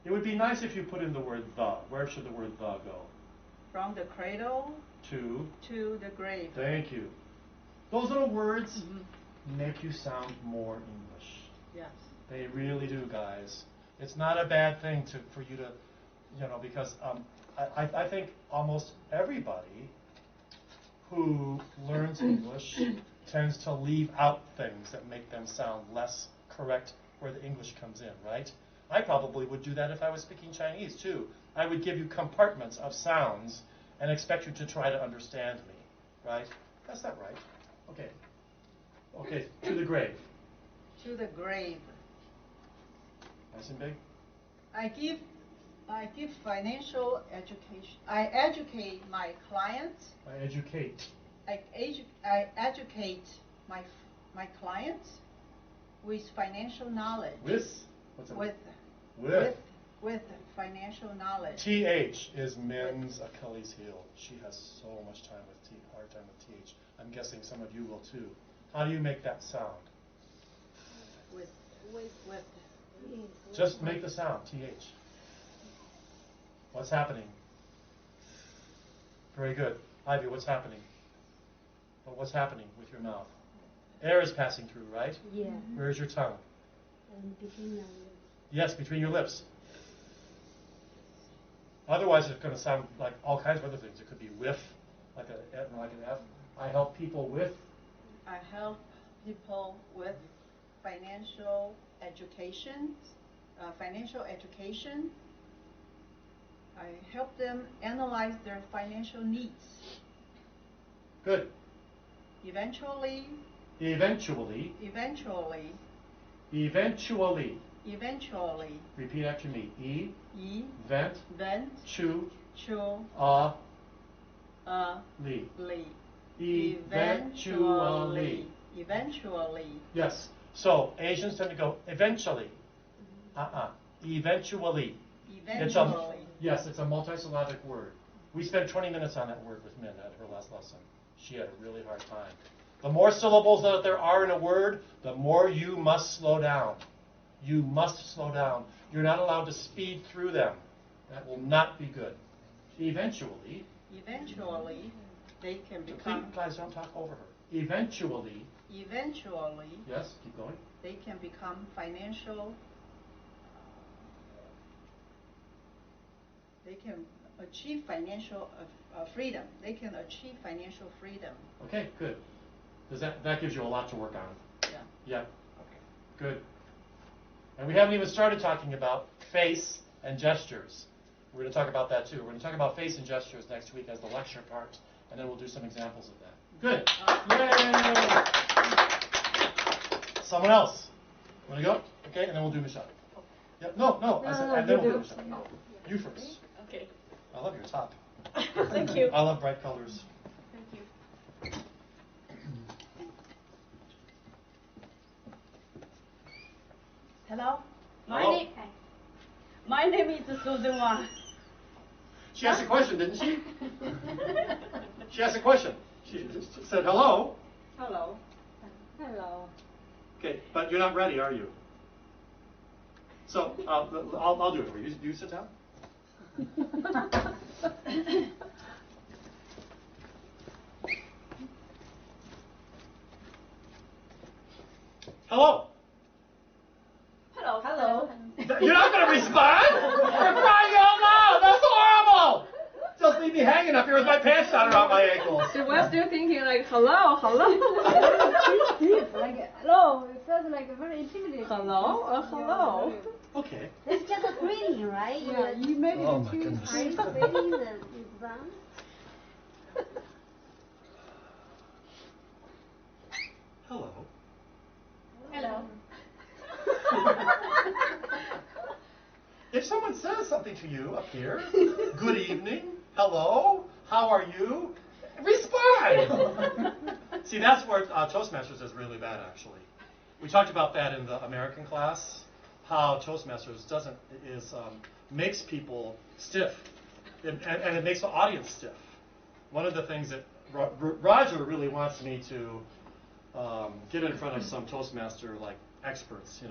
It would be nice if you put in the word the. Where should the word the go? From the cradle to the grave. Thank you. Those little words make you sound more English. Yes. They really do, guys. It's not a bad thing for you to, because I think almost everybody who learns English tends to leave out things that make them sound less correct where the English comes in, right? I probably would do that if I was speaking Chinese, too. I would give you compartments of sounds and expect you to try to understand me, right? That's not right. Okay. Okay, to the grave. To the grave. Nice and big. I give financial education. I educate my clients. I educate. I educate my clients with financial knowledge. With? What's that? With financial knowledge. TH is Min's Achilles heel. She has so much time with hard time with TH. I'm guessing some of you will too. How do you make that sound? With. Just make the sound, TH. What's happening? Very good. Ivy, what's happening? Well, what's happening with your mouth? Air is passing through, right? Yeah. Where's your tongue? Between your lips. Yes, between your lips. Otherwise, it's going to sound like all kinds of other things. It could be with, like an F. I help people with. I help people with financial education. I help them analyze their financial needs. Good. Eventually. Repeat after me. Vent. Chu. Li. Eventually. Yes. So Asians tend to go eventually. Eventually. Yes, it's a multisyllabic word. We spent 20 minutes on that word with Min at her last lesson. She had a really hard time. The more syllables that there are in a word, the more you must slow down. You must slow down. You're not allowed to speed through them. That will not be good. Eventually, they can become. Please, guys, don't talk over her. Eventually. Yes, keep going. They can become financial. They can achieve financial freedom. They can achieve financial freedom. Okay, good. Does that gives you a lot to work on? Yeah. Yeah. Okay. Good. And we haven't even started talking about face and gestures. We're going to talk about that too. We're going to talk about face and gestures next week as the lecture part, and then we'll do some examples of that. Good. Yay! Someone else. Want to go? Okay, and then we'll do Michelle. Yep. No. I said, and then we'll do Michelle. You first. Okay. I love your top. Thank you. I love bright colors. Thank you. Hello. My name is Susan Wang. She asked a question, didn't she? She asked a question. She said hello. Hello. Okay, but you're not ready, are you? So I'll do it for you. You sit down. Hello. Hello. You're not going to respond? You're crying out loud. That's horrible. Just leave me hanging up here with my pants down around my ankles. She was still thinking like hello. Like hello, it feels like very intimidating. Hello. Okay. It's just a greeting, right? Yeah, you maybe Oh the my two goodness. Are you greeting the exam? Hello. If someone says something to you up here, good evening, hello, how are you? Respond! See, that's where Toastmasters is really bad, actually. We talked about that in the American class, how Toastmasters makes people stiff, and it makes the audience stiff. One of the things that Roger really wants me to get in front of some Toastmaster experts,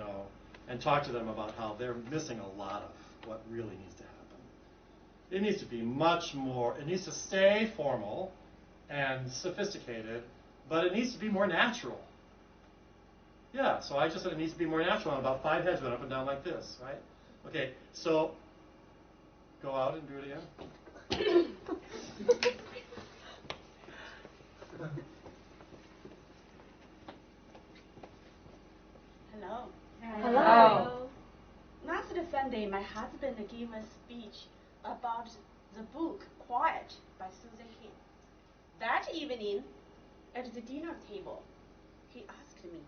and talk to them about how they're missing a lot of what really needs to happen. It needs to be much more, it needs to stay formal and sophisticated, but it needs to be more natural. Yeah, so I just said it needs to be more natural, and about 5 heads went up and down like this, right? Okay, so go out and do it again. Hello. Hello. Last Sunday, my husband gave a speech about the book Quiet by Susan Cain. That evening, at the dinner table, he asked me,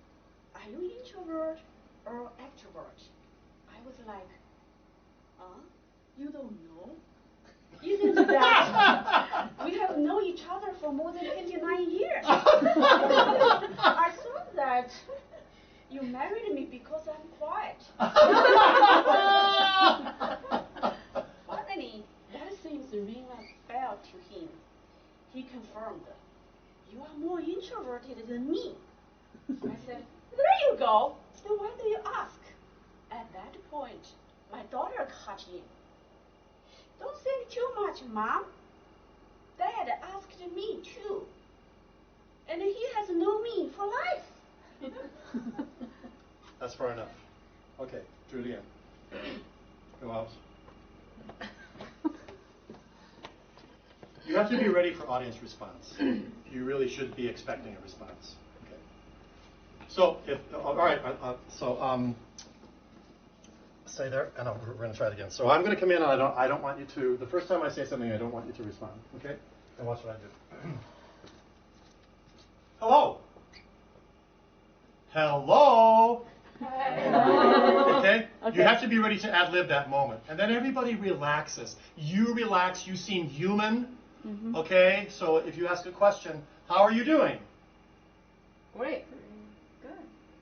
"Are you introvert or extrovert?" I was like, you don't know? Isn't that we have known each other for more than 29 years? I thought that you married me because I'm quiet. Finally, that seems to ring a bell to him. He confirmed, "You are more introverted than me." I said, "There you go. Then why do you ask?" At that point, my daughter cut in. "Don't think too much, Mom. Dad asked me too. And he has known me for life." That's far enough. Okay, do it again. Go out. You have to be ready for audience response. You really should be expecting a response. Okay. So, all right. Stay there, and we're going to try it again. So I'm going to come in, and I don't want you to. The first time I say something, I don't want you to respond. Okay? And watch what I do. Hello. Hello. Okay? You have to be ready to ad-lib that moment. And then everybody relaxes. You relax. You seem human. Okay? So if you ask a question, how are you doing? Great.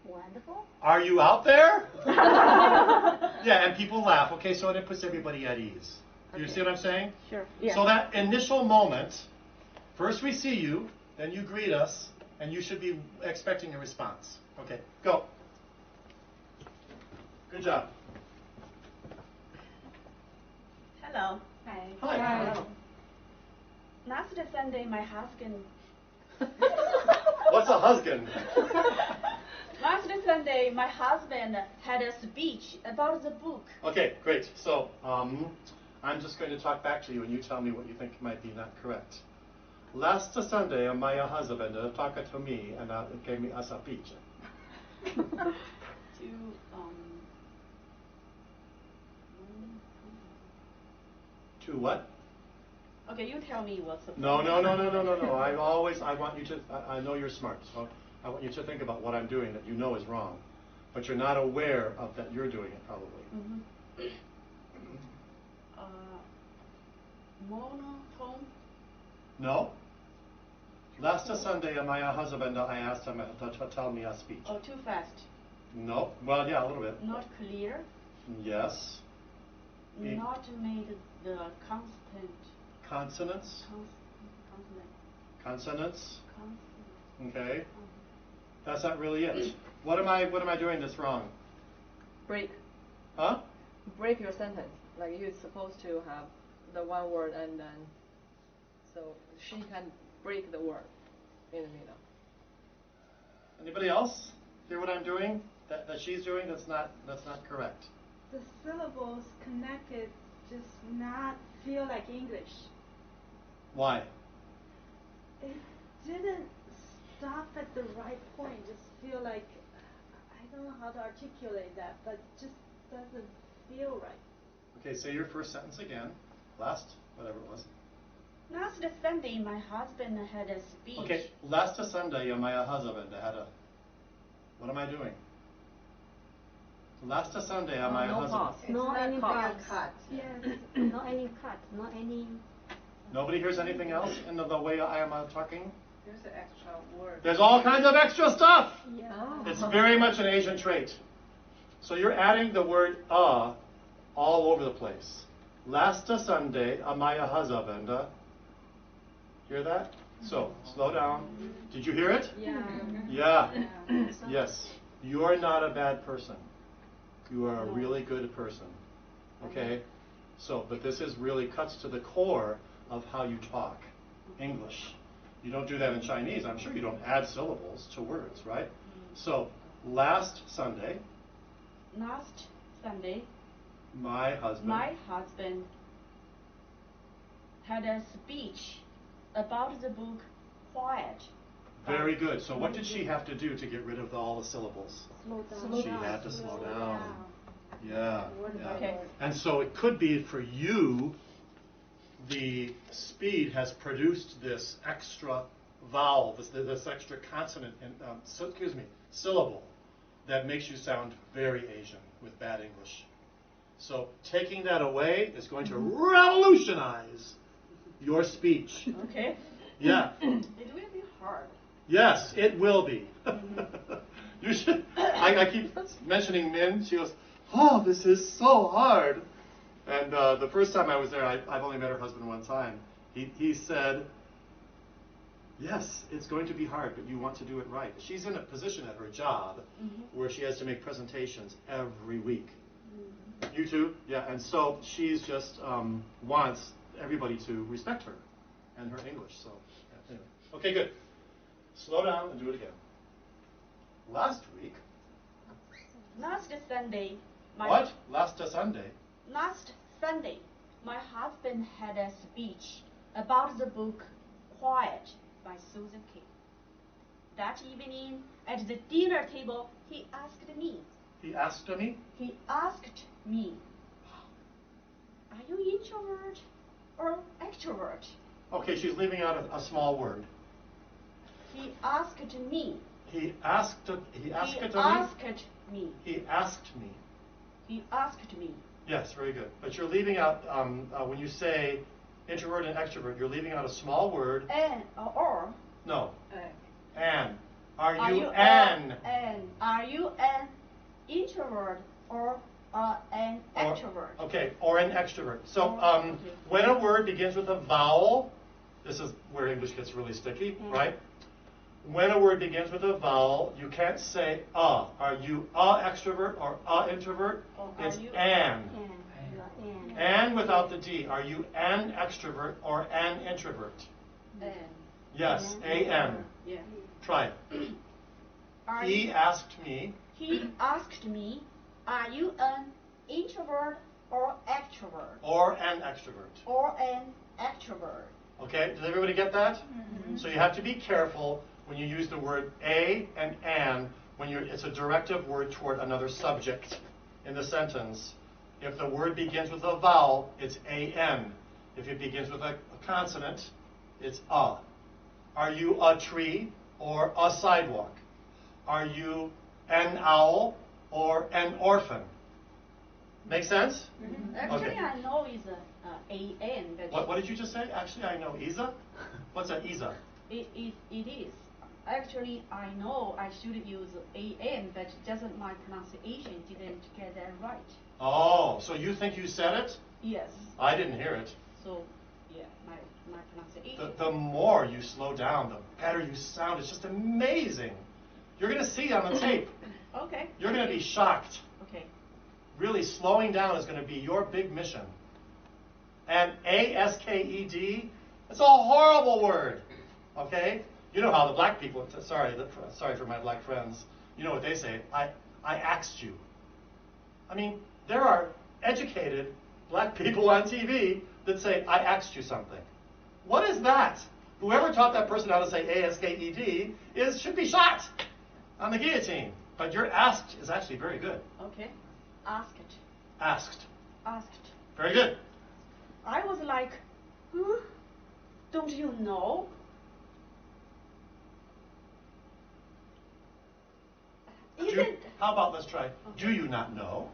Wonderful. Are you out there? Yeah, and people laugh. Okay, so it puts everybody at ease. You see what I'm saying? Sure. Yeah. So that initial moment, first we see you, then you greet us, and you should be expecting a response. Okay, go. Good job. Hello. Hi. Hi. Last Sunday, my husband. What's a husband? Last Sunday, my husband had a speech about the book. Okay, great. So I'm just going to talk back to you, and you tell me what you think might be not correct. Last Sunday, my husband talked to me and gave me a speech. To what? Okay, you tell me what's the No. I want you to. I know you're smart, so I want you to think about what I'm doing that you know is wrong, but you're not aware of that you're doing it probably. Monotone. No. Last Sunday, my husband, I asked him to tell me a speech. Oh, too fast. No. Well, yeah, a little bit. Not clear. Yes. Not made the constant. Consonants. Consonants. Okay. That's not really it. What am I doing that's wrong? Break. Huh? Break your sentence. Like you're supposed to have the one word and then, so she can break the word in the middle. Anybody else hear what I'm doing? That she's doing that's not correct. The syllables connected just not feel like English. Why? It didn't stop at the right point. Just feel like, I don't know how to articulate that, but just doesn't feel right. Okay, say your first sentence again. Last, whatever it was. Last Sunday, my husband had a speech. Okay, last Sunday, my husband had a. What am I doing? Last Sunday, my No husband. pause. No any pause. cut. Yes. No any cut. No any. Nobody hears anything else in the way I am talking? There's an extra word. There's all kinds of extra stuff. Yeah. It's very much an Asian trait. So you're adding the word all over the place. Last Sunday, my husband. Hear that? So, slow down. Did you hear it? Yeah. Yeah. Yes. You are not a bad person. You are a really good person. Okay? So, but this is really cuts to the core of how you talk English. You don't do that in Chinese. I'm sure you don't add syllables to words, right? So, last Sunday, my husband had a speech about the book Quiet. Very good. So what did she have to do to get rid of all the syllables? She had to slow down. Yeah. Okay. And so it could be for you, the speed has produced this extra vowel, this extra consonant, syllable that makes you sound very Asian with bad English. So taking that away is going to revolutionize your speech. Okay. Yeah. It will be hard. Yes, it will be. You should. I keep mentioning Min. She goes, "Oh, this is so hard." And the first time I was there, I've only met her husband one time. He said, "Yes, it's going to be hard, but you want to do it right." She's in a position at her job where she has to make presentations every week. You too? Yeah. And so she's just wants everybody to respect her and her English. So anyway. Okay, good. Slow down and do it again. Last week. Last Sunday, What? Last Sunday? Last Sunday, my husband had a speech about the book Quiet by Susan King. That evening, at the dinner table, he asked me. He asked me? He asked me, "Are you introvert or extrovert?" Okay, she's leaving out a small word. He asked me. He asked me? He asked me. He asked me. He asked me. Yes, very good. But you're leaving out, when you say introvert and extrovert, you're leaving out a small word. And or. No. An. Are Are you you an? Are you an introvert or an extrovert? Okay, or an extrovert. So Okay. when a word begins with a vowel, this is where English gets really sticky, right? When a word begins with a vowel, you can't say a. Are you a extrovert or a introvert? Or are It's you an. And. And without the D. Are you an extrovert or an introvert? An. Yes, A-N. Yeah. Try it. He asked me. He asked me, "Are you an introvert or extrovert?" Or an extrovert. Or an extrovert. Okay, does everybody get that? So you have to be careful when you use the word a and an when it's a directive word toward another subject in the sentence. If the word begins with a vowel, it's an. If it begins with a consonant, it's a. Are you a tree or a sidewalk? Are you an owl or an orphan? Make sense? Actually, Okay. I know it's an, but What did you just say? Actually, I know Isa. What's that, Isa? it is. Actually, I know I should use an, but just my pronunciation didn't get that right. Oh, so you think you said it? Yes. I didn't hear it. So, yeah, my pronunciation. The more you slow down, the better you sound. It's just amazing. You're going to see on the tape. Okay. You're going to be shocked. Okay. Really, slowing down is going to be your big mission. And ASKED, it's a horrible word. Okay? You know how the black people, sorry for my black friends, you know what they say? I asked you. I mean, there are educated black people on TV that say, I asked you something. What is that? Whoever taught that person how to say ASKED should be shot on the guillotine. But your asked is actually very good. Okay. Asked. Asked. Asked. Very good. I was like, don't you know? How about let's try, do you not know?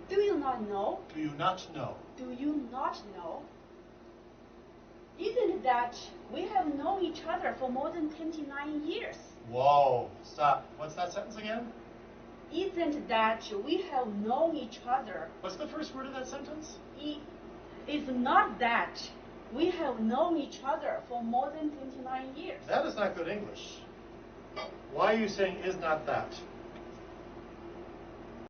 Do you not know? Do you not know? Do you not know? Isn't that we have known each other for more than 29 years? Whoa, stop. What's that sentence again? Isn't that we have known each other? What's the first word of that sentence? It's not that we have known each other for more than 29 years. That is not good English. Why are you saying is not that?